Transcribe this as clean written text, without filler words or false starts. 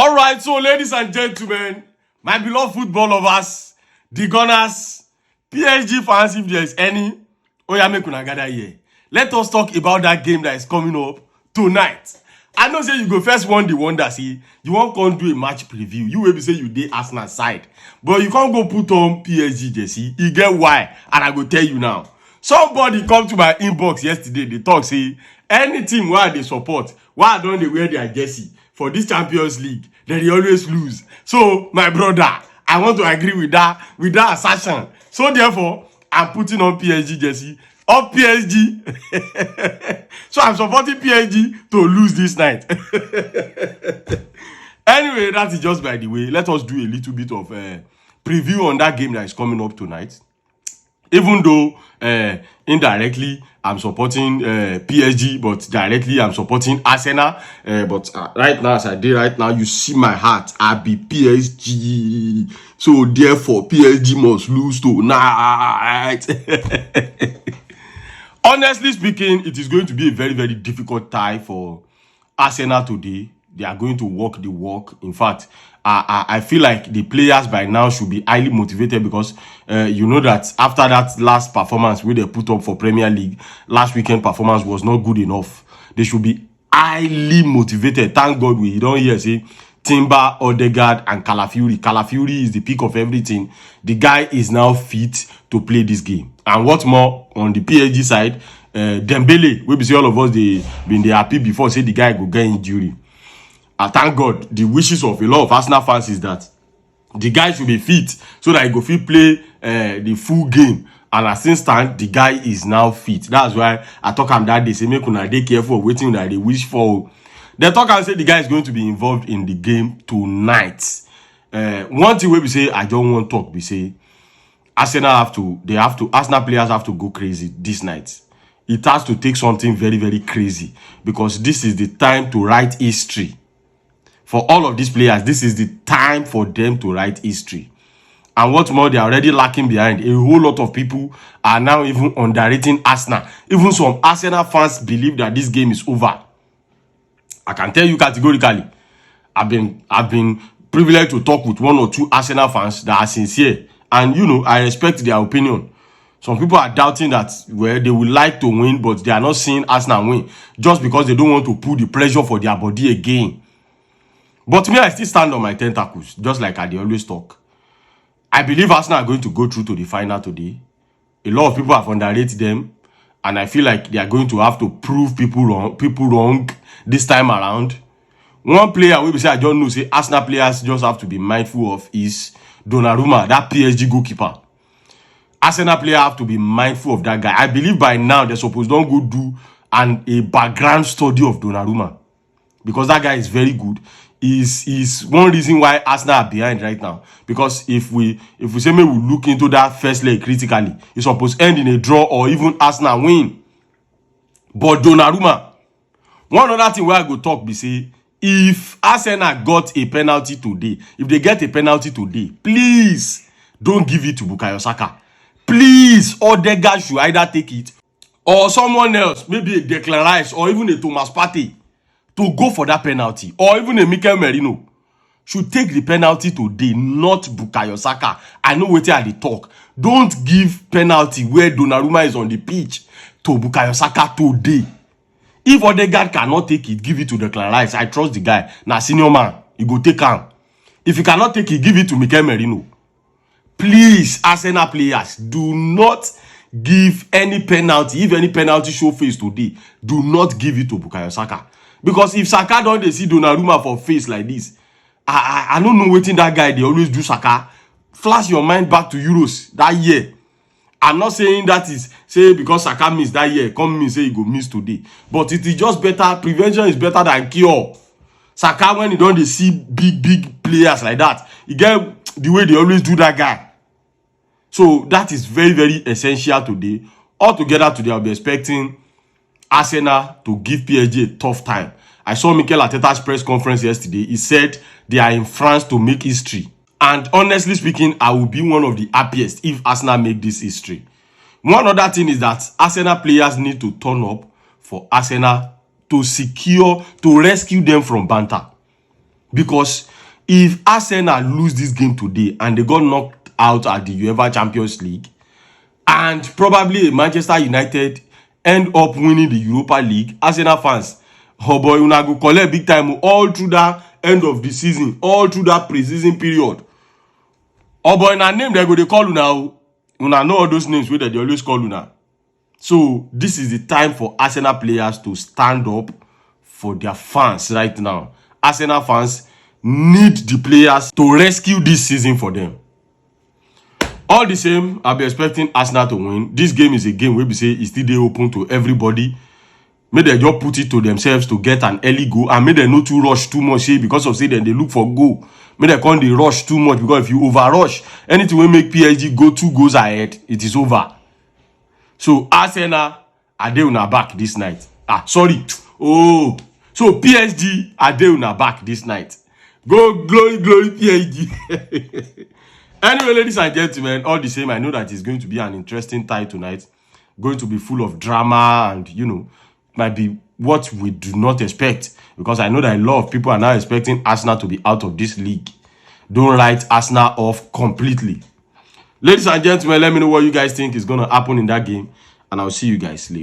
All right, so ladies and gentlemen, my beloved football lovers, the Gunners, PSG fans, if there is any, make una gather here. Let us talk about that game that is coming up tonight. I know say you go first one the wonder, see, you won't come do a match preview. You will be say you did Arsenal side, but you can't go put on PSG jersey. You get why, and I go tell you now. Somebody come to my inbox yesterday, they talk say any team where they support, why don't they wear their jersey for this Champions League, then they always lose. So my brother, I want to agree with that assertion. So therefore, I'm putting on PSG jersey. Up PSG. So I'm supporting PSG to lose this night. Anyway, that is just by the way. Let us do a little bit of preview on that game that is coming up tonight. Even though indirectly I'm supporting PSG, but directly I'm supporting Arsenal. But right now, as I did right now, you see my heart. I be PSG. So therefore, PSG must lose tonight. Honestly speaking, it is going to be a very, very difficult tie for Arsenal today. They are going to walk the walk. In fact, I feel like the players by now should be highly motivated because you know that after that last performance where they put up for Premier League, last weekend performance was not good enough. They should be highly motivated. Thank God we don't hear say Timber, Odegaard, and Calafiori. Calafiori is the peak of everything. The guy is now fit to play this game. And what's more, on the PSG side, Dembele, we be see all of us they been happy before say the guy go get injury. Thank God, the wishes of a lot of Arsenal fans is that the guy should be fit so that he go fit play the full game. And at since time, the guy is now fit. That's why I talk him that day. Say make una dey careful of waiting that they wish for. They talk and say the guy is going to be involved in the game tonight. One thing we say I don't want to talk. We say Arsenal Arsenal players have to go crazy this night. It has to take something very, very crazy because this is the time to write history. For all of these players, this is the time for them to write history. And what's more, they are already lacking behind. A whole lot of people are now even underrating Arsenal. Even some Arsenal fans believe that this game is over. I can tell you categorically, I've been privileged to talk with one or two Arsenal fans that are sincere. And, you know, I respect their opinion. Some people are doubting that, well, they would like to win, but they are not seeing Arsenal win just because they don't want to put the pressure for their body again. But me, I still stand on my tentacles, just like I always talk. I believe Arsenal are going to go through to the final today. A lot of people have underrated them, and I feel like they are going to have to prove people wrong this time around. One player we say I don't know, say Arsenal players just have to be mindful of is Donnarumma, that PSG goalkeeper. Arsenal player have to be mindful of that guy. I believe by now they're supposed to go do a background study of Donnarumma because that guy is very good. Is one reason why Arsenal are behind right now. Because if we say maybe we look into that first leg critically, it's supposed to end in a draw or even Arsenal win. But Donnarumma, one other thing where I go talk be say, if Arsenal got a penalty today, if they get a penalty today, please don't give it to Bukayo Saka. Please, Odegaard should either take it or someone else, maybe a Declan Rice or even a Thomas Partey, to go for that penalty, or even a Mikel Merino should take the penalty today, not Bukayo Saka. I know what they talk. Don't give penalty where Donnarumma is on the pitch to Bukayo Saka today. If Odegaard cannot take it, give it to Declan Rice. I trust the guy. Now, senior man, he go take him. If he cannot take it, give it to Mikel Merino. Please, Arsenal players, do not give any penalty. If any penalty show face today, do not give it to Bukayo Saka. Because if Saka don't they see Donnarumma for face like this, I don't know what in that guy they always do Saka. Flash your mind back to Euros that year. I'm not saying that is say because Saka missed that year, come me say he go miss today. But it is just better. Prevention is better than cure. Saka when you don't they see big players like that, you get the way they always do that guy. So that is very, very essential today. Altogether today, I'll be expecting Arsenal to give PSG a tough time. I saw Mikel Arteta's press conference yesterday. He said they are in France to make history. And honestly speaking, I will be one of the happiest if Arsenal make this history. One other thing is that Arsenal players need to turn up for Arsenal to rescue them from banter. Because if Arsenal lose this game today and they got knocked out at the UEFA Champions League, and probably Manchester United end up winning the Europa League, Arsenal fans, oh boy, una go collect big time all through that end of the season, all through that pre-season period. Oh boy, na name they go dey call una. Una know all those names wey they always call una. So this is the time for Arsenal players to stand up for their fans right now. Arsenal fans need the players to rescue this season for them. All the same, I'll be expecting Arsenal to win. This game is a game where we say it's still dey open to everybody. May they just put it to themselves to get an early goal, and may they not too rush too much because of say then they look for goal. May they can't they rush too much, because if you over rush, anything will make PSG go 2 goals ahead, it is over. So Arsenal, are they una back this night? Sorry. Oh, so PSG, are they una back this night? Go glory, glory PSG. Anyway, ladies and gentlemen, all the same, I know that it's going to be an interesting tie tonight. Going to be full of drama, and might be what we do not expect, because I know that a lot of people are now expecting Arsenal to be out of this league. Don't write Arsenal off completely. Ladies and gentlemen, let me know what you guys think is going to happen in that game, and I'll see you guys later.